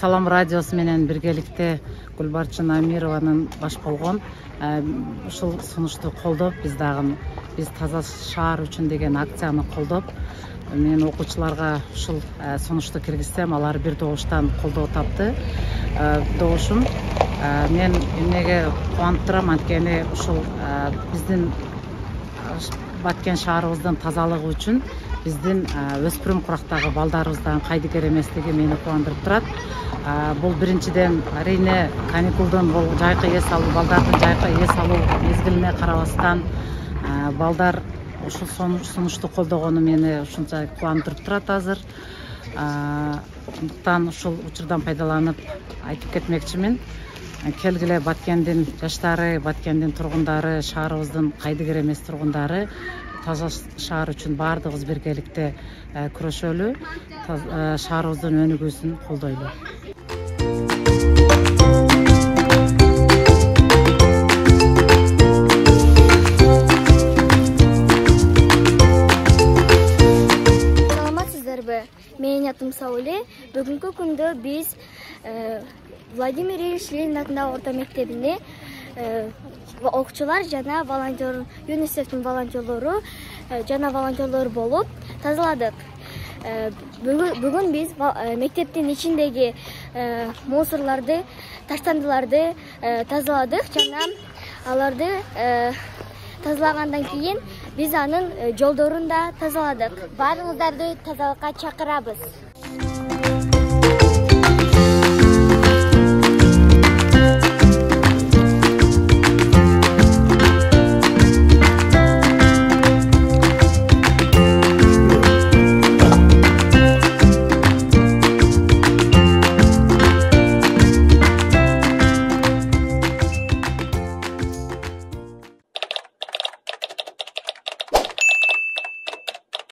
Салам радиосу менен биргеликте Гүлбарчын Амированын баш болгон ушул сунушту колдоп, биз таза шаар үчүн деген акцияны колдоп, мен окуучуларга ушул сунушту киргизсем, алар бир добуштан колдоо тапты. Добушум мен эмнеге кубанып турам, анткени ушул биздин Баткен шаарыбыздын тазалыгы үчүн биздин өспүрүм курактагы балдарыбыздан кайдыгер эместиги мени кубандырып турат. Бул биринчиден арийне каникулдун бул жайкы эс алуу, балдардын жайкы эс алуу мезгилине карабастан балдар ушул сунушту колдогону мени ушунча кубандырып турат азыр. Андыктан ушул учурдан пайдаланып айтып кетмекчимин. Келгиле Баткендин жаштары, Баткендин тургундары, шаарыбыздын кайдыгер эмес тургундары таза шаар үчүн баардыгыбыз биргеликте күрөшөлү, шаарыбыздын өнүгүүсүн колдойлу. Саламатсыздарбы? Менин атым Сауле. Бүгүнкү күндө биз Владимир Ильич Ленин атындагы орто мектебинде окуучулар жана волонтер, ЮНИСЕФтин волонтерлору жана волонтерлор болуп тазаладык. Бүгүн биз мектептин ичиндеги мусорларды, таштандыларды тазаладык жана аларды тазалагандан кийин биз анын жолдорун да тазаладык. Баарыңыздарды тазалыкка чакырабыз.